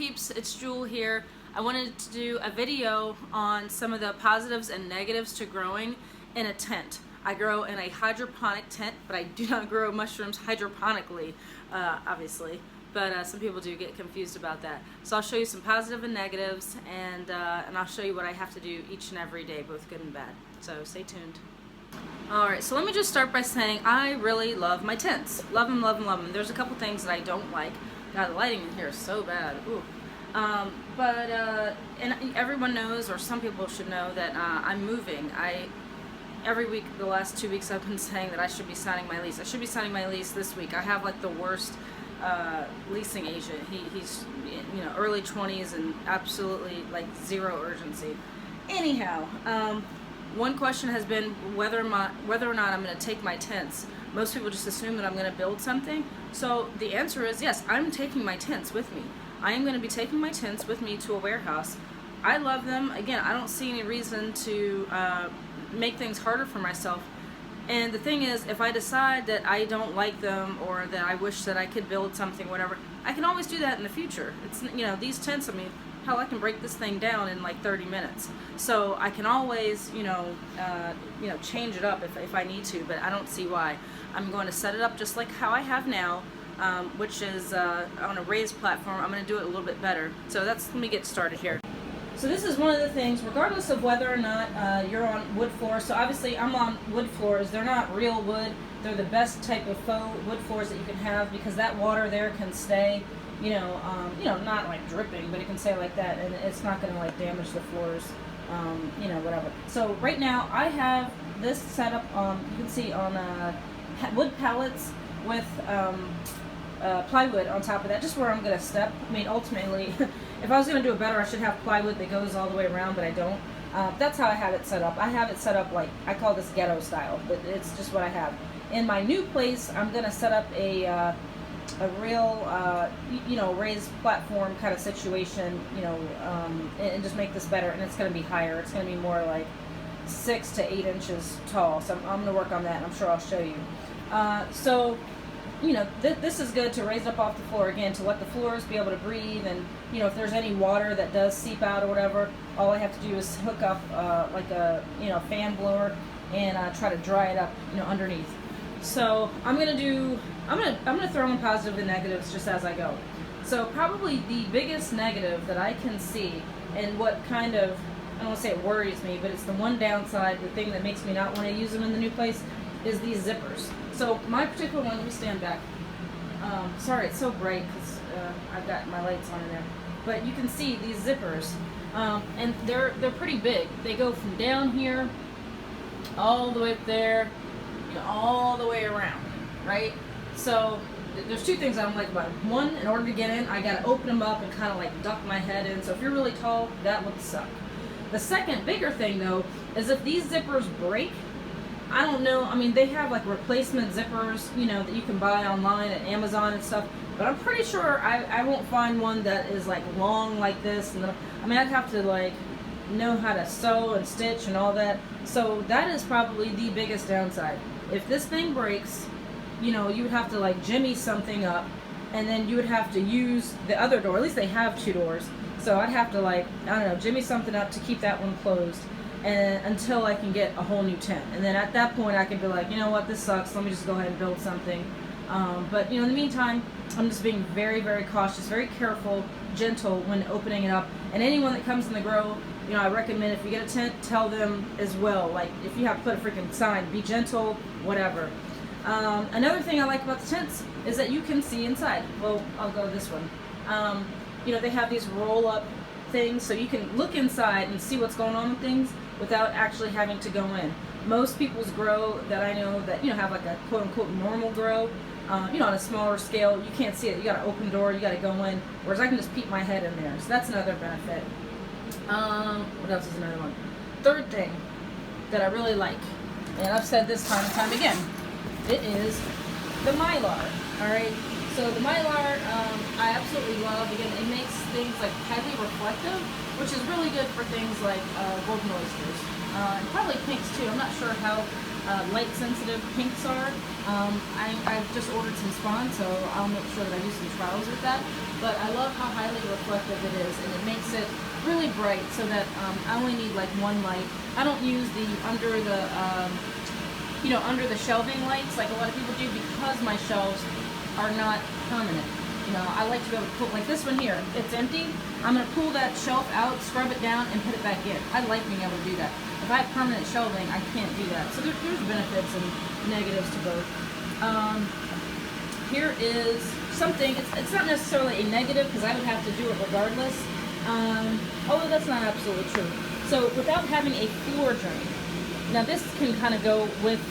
peeps, it's Jewel here. I wanted to do a video on some of the positives and negatives to growing in a tent. I grow in a hydroponic tent, but I do not grow mushrooms hydroponically, obviously. But some people do get confused about that. So I'll show you some positive and negatives, and I'll show you what I have to do each and every day, both good and bad. So stay tuned. Alright, so let me just start by saying I really love my tents. Love them, love them, love them. There's a couple things that I don't like. God, the lighting in here is so bad. Ooh. And everyone knows, or some people should know, that I'm moving. Every week, the last 2 weeks, I've been saying that I should be signing my lease. I should be signing my lease this week. I have like the worst leasing agent. He's early 20s and absolutely like zero urgency. Anyhow, one question has been whether or not I'm going to take my tents. Most people just assume that I'm going to build something. So the answer is yes, I'm taking my tents with me. I am going to be taking my tents with me to a warehouse. I love them. Again, I don't see any reason to make things harder for myself. And the thing is, if I decide that I don't like them or that I wish that I could build something, whatever, I can always do that in the future. It's, these tents, I mean, hell, I can break this thing down in like 30 minutes. So I can always, change it up if I need to, but I don't see why. I'm going to set it up just like how I have now, which is on a raised platform. I'm going to do it a little bit better. So let me get started here. So this is one of the things, regardless of whether or not you're on wood floors. So obviously I'm on wood floors. They're not real wood. They're the best type of faux wood floors that you can have, because that water there can stay, not like dripping, but it can stay like that, and it's not going to like damage the floors, whatever. So right now I have this set up on, you can see, on wood pallets with plywood on top of that, just where I'm going to step. I mean, ultimately, if I was going to do it better, I should have plywood that goes all the way around, but I don't. That's how I have it set up. I have it set up like, I call this ghetto style, but it's just what I have. In my new place, I'm going to set up a real, raised platform kind of situation, and just make this better. And it's going to be higher. It's going to be more like 6 to 8 inches tall. So I'm going to work on that, and I'm sure I'll show you. This is good to raise it up off the floor, again, to let the floors be able to breathe. And, if there's any water that does seep out or whatever, all I have to do is hook up like a, fan blower and try to dry it up, underneath. So I'm gonna throw in positive and negatives just as I go. So probably the biggest negative that I can see, and what kind of, I don't want to say it worries me, but it's the one downside, the thing that makes me not want to use them in the new place, is these zippers. So my particular one, let me stand back. Sorry, it's so bright because I've got my lights on in there. But you can see these zippers, and they're pretty big. They go from down here all the way up there, all the way around, right? So there's two things I don't like about them. One, in order to get in, I got to open them up and kind of like duck my head in. So if you're really tall, that would suck. The second bigger thing though is if these zippers break, I don't know, I mean, they have like replacement zippers, that you can buy online at Amazon and stuff, but I'm pretty sure I won't find one that is like long like this. And I'd have to like know how to sew and stitch and all that. So that is probably the biggest downside. If this thing breaks, you would have to like jimmy something up, and then you would have to use the other door. At least they have 2 doors. So I'd have to like, I don't know, jimmy something up to keep that one closed, and until I can get a whole new tent. And then at that point I can be like, you know what, this sucks, let me just go ahead and build something. But in the meantime, I'm just being very, very cautious, very careful, gentle when opening it up. And anyone that comes in the grow, I recommend, if you get a tent, tell them as well. Like, if you have to put a freaking sign, be gentle, whatever. Another thing I like about the tents is that you can see inside. Well, I'll go this one. They have these roll-up things, so you can look inside and see what's going on with things without actually having to go in. Most people's grow that I know that, have like a quote-unquote normal grow, on a smaller scale, you can't see it. You got an open door, you got to go in, whereas I can just peek my head in there. So that's another benefit. What else is another one? Third thing that I really like, and I've said this time and time again, it is the mylar. Alright, so the mylar I absolutely love. Again, it makes things like highly reflective, which is really good for things like golden oysters. and probably pinks too. I'm not sure how light sensitive pinks are. I've just ordered some spawn, so I'll make sure that I do some trials with that. But I love how highly reflective it is, and it makes it really bright so that I only need like one light. I don't use the under the shelving lights like a lot of people do, because my shelves are not permanent. You know, I like to be able to pull, like this one here, it's empty. I'm going to pull that shelf out, scrub it down, and put it back in. I like being able to do that. If I have permanent shelving, I can't do that. So there's benefits and negatives to both. Here is something, it's not necessarily a negative because I would have to do it regardless. Although that's not absolutely true. So without having a floor drain, now this can kind of go with,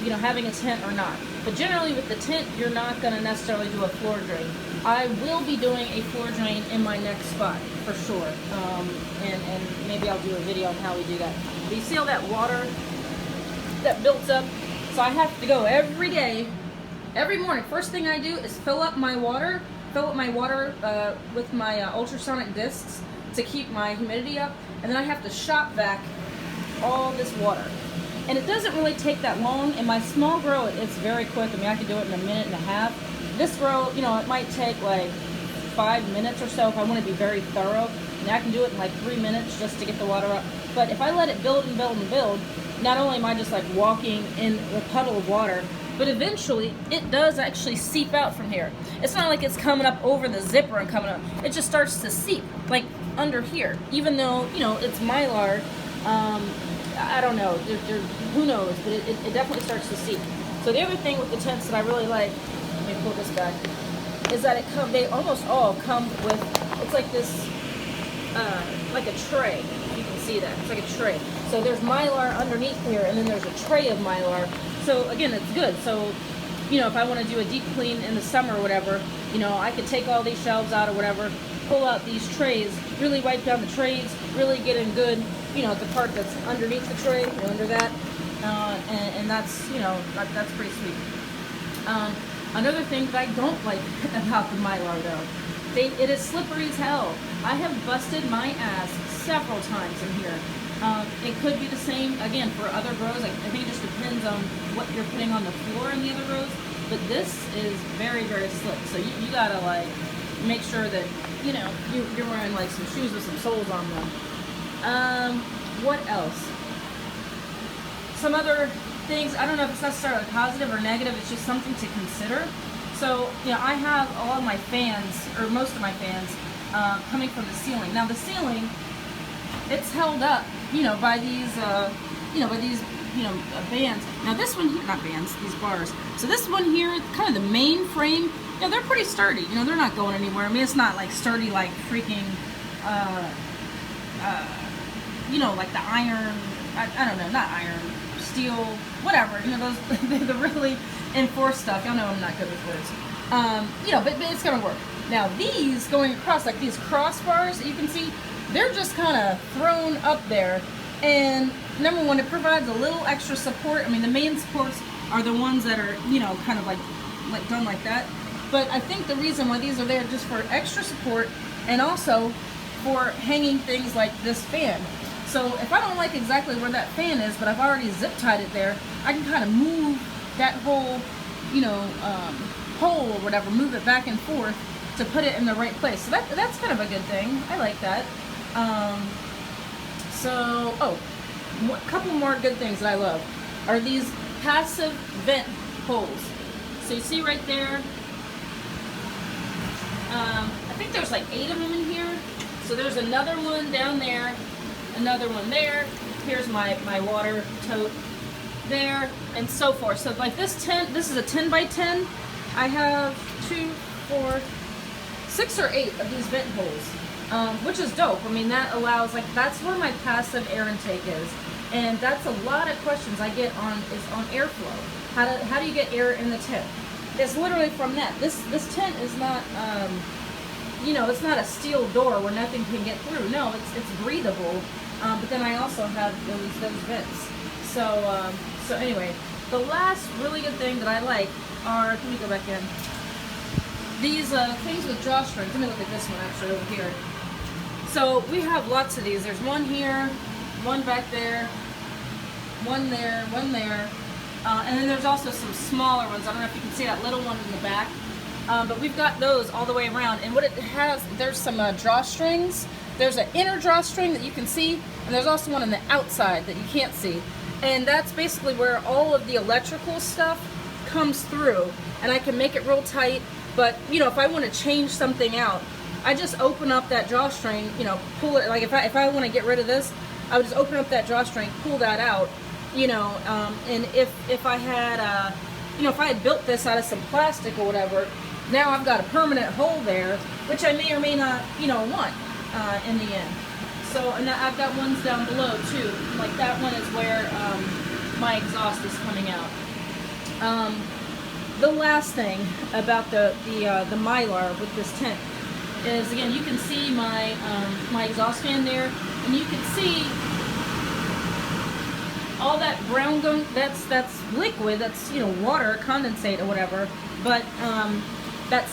you know, having a tent or not. But generally with the tent, you're not going to necessarily do a floor drain. I will be doing a floor drain in my next spot for sure. And maybe I'll do a video on how we do that. But you see all that water that builds up? So I have to go every day, every morning. First thing I do is fill up my water with my ultrasonic discs to keep my humidity up. And then I have to shop vac all this water. And it doesn't really take that long. In my small grow, it's very quick. I mean, I can do it in a minute and a half. This grow, you know, it might take like 5 minutes or so if I want to be very thorough. And I can do it in like 3 minutes just to get the water up. But if I let it build and build and build, not only am I just like walking in a puddle of water, but eventually it does actually seep out from here. It's not like it's coming up over the zipper and coming up. It just starts to seep, like under here. Even though, you know, it's Mylar, I don't know, who knows, but it definitely starts to seep. So the other thing with the tents that I really like, let me pull this back, is that they almost all come with, it's like this, like a tray. You can see that, it's like a tray. So there's Mylar underneath here, and then there's a tray of Mylar. So again, it's good. So, you know, if I want to do a deep clean in the summer or whatever, you know, I could take all these shelves out or whatever, pull out these trays, really wipe down the trays, really get in good, you know, the part that's underneath the tray, you know, under that, and that's, you know, that's pretty sweet. Another thing that I don't like about the Mylar though, it is slippery as hell. I have busted my ass several times in here. It could be the same, again, for other grows. I think it just depends on what you're putting on the floor in the other rows, but this is very, very slick. So you gotta like make sure that, you know, you're wearing like some shoes with some soles on them. What else? Some other things, I don't know if it's necessarily positive or negative, it's just something to consider. So, you know, I have all of my fans, or most of my fans, coming from the ceiling. Now the ceiling, it's held up, you know, by these, bands. Now this one here, not bands, these bars. So this one here, kind of the main frame, you know, they're pretty sturdy. You know, they're not going anywhere. I mean, it's not like sturdy like freaking, you know, like the iron, I don't know, not iron, steel, whatever. You know, those, the really enforced stuff. Y'all know I'm not good with words. You know, but it's gonna work. Now these going across, like these crossbars that you can see, they're just kind of thrown up there. And number one, it provides a little extra support. I mean, the main supports are the ones that are, you know, kind of like done like that. But I think the reason why these are there just for extra support, and also for hanging things like this fan. So if I don't like exactly where that fan is, but I've already zip tied it there, I can kind of move that whole, you know, hole or whatever, move it back and forth to put it in the right place. So that's kind of a good thing. I like that. A couple more good things that I love are these passive vent holes. So you see right there, I think there's like 8 of them in here. So there's another one down there, another one there. Here's my water tote there, and so forth. So like this tent, this is a 10 by 10. I have 2, 4, 6 or 8 of these vent holes, which is dope. I mean, that allows, like, that's where my passive air intake is. And that's a lot of questions I get on airflow. How do you get air in the tent? It's literally from that. This tent is not, you know, it's not a steel door where nothing can get through. No, it's breathable. But then I also have those vents. So anyway, the last really good thing that I like are, let me go back in. These things with drawstrings. Let me look at this one actually over here. So we have lots of these. There's one here, one back there, one there, one there. And then there's also some smaller ones. I don't know if you can see that little one in the back. But we've got those all the way around. And what it has, there's some drawstrings. There's an inner drawstring that you can see, and there's also one on the outside that you can't see. And that's basically where all of the electrical stuff comes through. And I can make it real tight, but you know, if I want to change something out, I just open up that drawstring, you know, pull it, like if I want to get rid of this, I would just open up that drawstring, pull that out, you know, and if I had, you know, if I had built this out of some plastic or whatever, now I've got a permanent hole there, which I may or may not, you know, want in the end. So, and I've got ones down below too. Like that one is where my exhaust is coming out. The last thing about the Mylar with this tent is, again, you can see my my exhaust fan there, and you can see all that brown gunk. That's liquid. That's, you know, water, condensate or whatever. But that's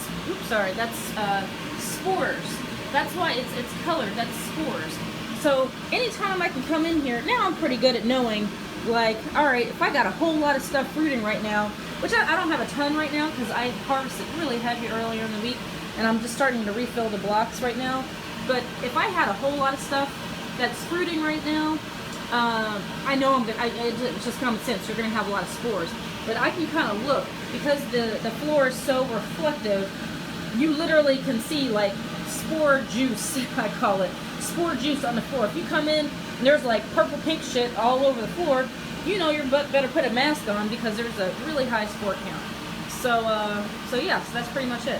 spores. That's why it's colored. That's spores. So anytime I can come in here, now I'm pretty good at knowing, like, all right, if I got a whole lot of stuff fruiting right now, which I don't have a ton right now because I harvested really heavy earlier in the week, and I'm just starting to refill the blocks right now. But if I had a whole lot of stuff that's fruiting right now, I know I'm gonna, it's just common sense, you're gonna have a lot of spores. But I can kind of look, because the floor is so reflective, you literally can see like spore juice, I call it, spore juice on the floor. If you come in and there's like purple pink shit all over the floor, you know you're better put a mask on because there's a really high spore count. So yeah, so that's pretty much it.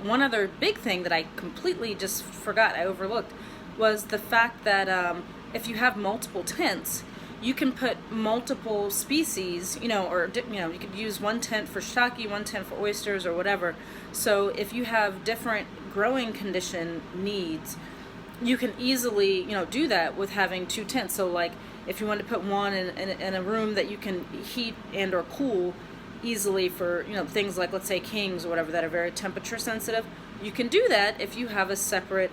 One other big thing that I completely just forgot, I overlooked, was the fact that if you have multiple tents, you can put multiple species, you know, or, you know, you could use one tent for shiitake, one tent for oysters or whatever. So if you have different growing condition needs, you can easily, you know, do that with having two tents. So like if you want to put one in a room that you can heat and or cool easily for, you know, things like, let's say, kings or whatever that are very temperature sensitive, you can do that if you have a separate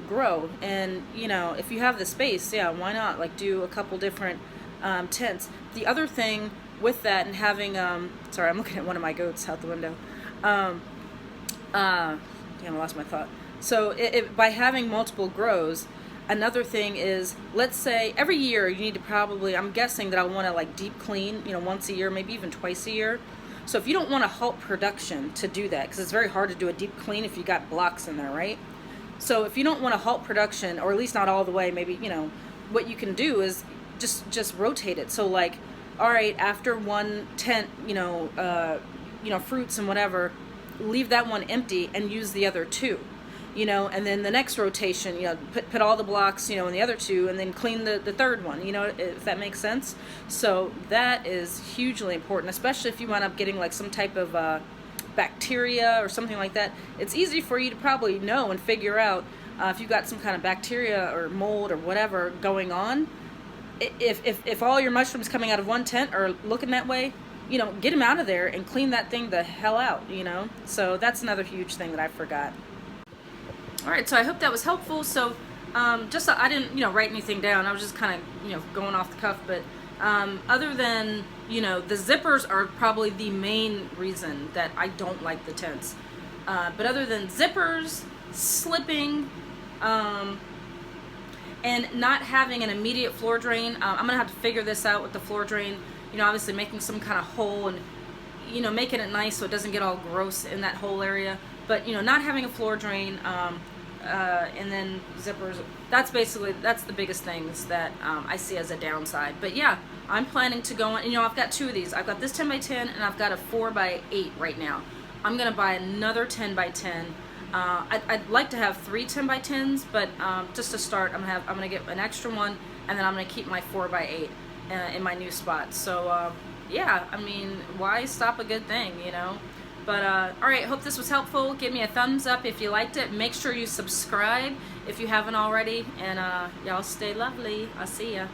grow. And, you know, if you have the space, yeah, why not, like, do a couple different tents. The other thing with that, and having sorry, I'm looking at one of my goats out the window. Damn, I lost my thought. So by having multiple grows, another thing is, let's say every year you need to probably, I'm guessing that I want to like deep clean, you know, once a year, maybe even twice a year. So if you don't want to halt production to do that, because it's very hard to do a deep clean if you got blocks in there, right? So if you don't want to halt production, or at least not all the way, maybe, you know, what you can do is just rotate it. So like, all right, after one tent, you know, fruits and whatever, leave that one empty and use the other two. You know, and then the next rotation, you know, put all the blocks, you know, in the other two, and then clean the third one, you know, if that makes sense. So that is hugely important, especially if you wind up getting like some type of bacteria or something like that. It's easy for you to probably know and figure out if you've got some kind of bacteria or mold or whatever going on. If all your mushrooms coming out of one tent are looking that way, you know, get them out of there and clean that thing the hell out, you know. So that's another huge thing that I forgot. Alright, so I hope that was helpful. So just I didn't, you know, write anything down. I was just kind of, you know, going off the cuff. But other than, you know, the zippers are probably the main reason that I don't like the tents. But other than zippers, slipping, and not having an immediate floor drain, I'm going to have to figure this out with the floor drain. You know, obviously making some kind of hole and, you know, making it nice so it doesn't get all gross in that whole area. But, you know, not having a floor drain, and then zippers, that's the biggest things that I see as a downside. But yeah, I'm planning to go on, you know, I've got two of these. I've got this 10x10 and I've got a 4x8 right now. I'm going to buy another 10x10. I'd like to have 3 10x10s, but just to start, I'm going to get an extra one, and then I'm going to keep my 4x8 in my new spot. So yeah, I mean, why stop a good thing, you know? But alright, hope this was helpful. Give me a thumbs up if you liked it. Make sure you subscribe if you haven't already. And y'all stay lovely. I'll see ya.